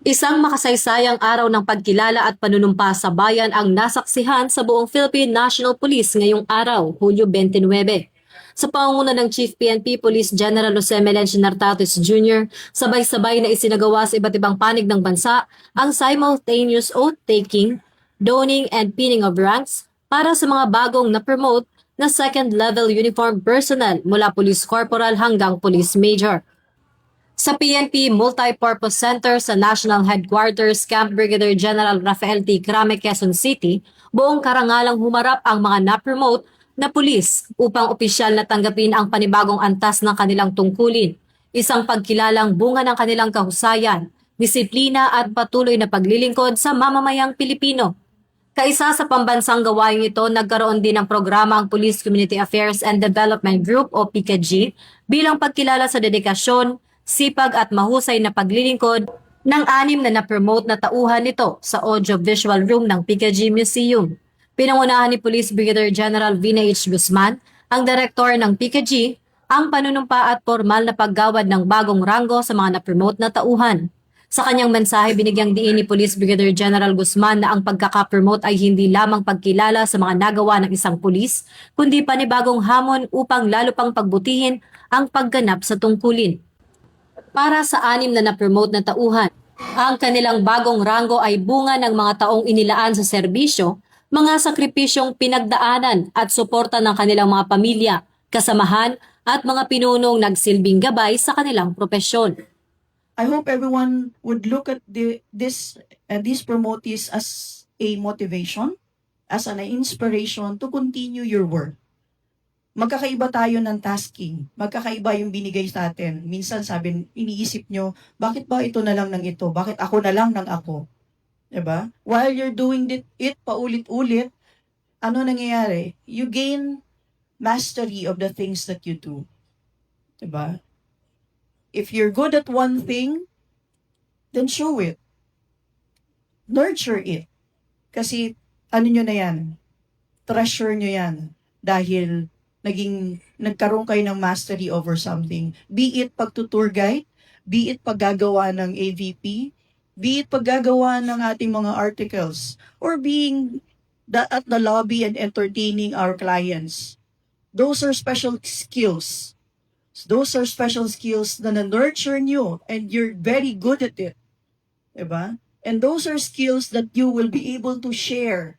Isang makasaysayang araw ng pagkilala at panunumpa sa bayan ang nasaksihan sa buong Philippine National Police ngayong araw, Hulyo 29. Sa pangunguna ng Chief PNP Police General Jose Melencio Nartates Jr., sabay-sabay na isinagawa sa iba't ibang panig ng bansa ang simultaneous oath-taking, donning and pinning of ranks para sa mga bagong na-promote na second-level uniform personnel mula Police Corporal hanggang Police Major. Sa PNP Multipurpose Center sa National Headquarters Camp Brigadier General Rafael T. Crame, Quezon City, buong karangalang humarap ang mga na-promote na pulis upang opisyal na tanggapin ang panibagong antas ng kanilang tungkulin, isang pagkilalang bunga ng kanilang kahusayan, disiplina at patuloy na paglilingkod sa mamamayang Pilipino. Kaisa sa pambansang gawain ito, nagkaroon din ng programa ang Police Community Affairs and Development Group o PCAG bilang pagkilala sa dedikasyon, sipag at mahusay na paglilingkod ng 6 na na-promote na tauhan nito sa audio-visual room ng PCAG Museum. Pinangunahan ni Police Brigadier General Vina H. Guzman, ang direktor ng PCAG, ang panunumpa at formal na paggawad ng bagong ranggo sa mga na-promote na tauhan. Sa kanyang mensahe, binigyang diin ni Police Brigadier General Guzman na ang pagkaka-promote ay hindi lamang pagkilala sa mga nagawa ng isang pulis, kundi panibagong hamon upang lalo pang pagbutihin ang pagganap sa tungkulin. Para sa 6 na na-promote na tauhan, ang kanilang bagong ranggo ay bunga ng mga taong inilaan sa serbisyo, mga sakripisyong pinagdaanan at suporta ng kanilang mga pamilya, kasamahan at mga pinunong nagsilbing gabay sa kanilang propesyon. I hope everyone would look at these promotees as a motivation, as an inspiration to continue your work. Magkakaiba tayo ng tasking. Magkakaiba yung binigay sa atin. Minsan iniisip nyo, bakit ba ito na lang ng ito? Bakit ako na lang ng ako? Diba? While you're doing it paulit-ulit, ano nangyayari? You gain mastery of the things that you do. Diba? If you're good at one thing, then show it. Nurture it. Kasi ano nyo na yan? Treasure nyo yan. Dahil nagkaroon kayo ng mastery over something. Be it pagtutour guide, be it paggagawa ng AVP, be it paggagawa ng ating mga articles, or being at the lobby and entertaining our clients. Those are special skills. Those are special skills na nurture nyo and you're very good at it. Diba? And those are skills that you will be able to share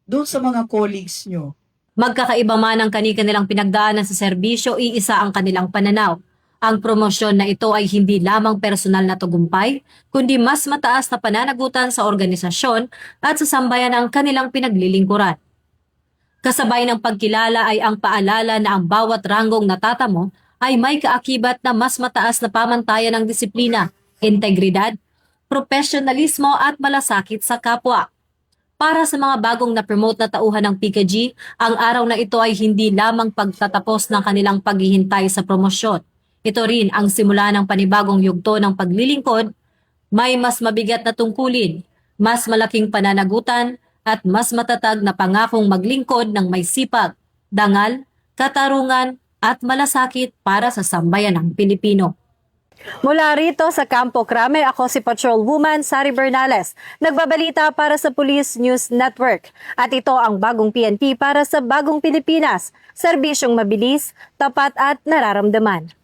doon sa mga colleagues nyo. Magkakaiba man ang kanilang pinagdaanan sa serbisyo, iisa ang kanilang pananaw. Ang promosyon na ito ay hindi lamang personal na tagumpay, kundi mas mataas na pananagutan sa organisasyon at sa sambayan ng kanilang pinaglilingkuran. Kasabay ng pagkilala ay ang paalala na ang bawat ranggong natatamo ay may kaakibat na mas mataas na pamantayan ng disiplina, integridad, profesionalismo at malasakit sa kapwa. Para sa mga bagong na-promote na tauhan ng PCAG, ang araw na ito ay hindi lamang pagtatapos ng kanilang paghihintay sa promosyon. Ito rin ang simula ng panibagong yugto ng paglilingkod, may mas mabigat na tungkulin, mas malaking pananagutan, at mas matatag na pangakong maglingkod ng may sipag, dangal, katarungan, at malasakit para sa sambayan ng Pilipino. Mula rito sa Campo Crame, ako si Patrolwoman Sari Bernales, nagbabalita para sa Police News Network. At ito ang bagong PNP para sa bagong Pilipinas, serbisyong mabilis, tapat at nararamdaman.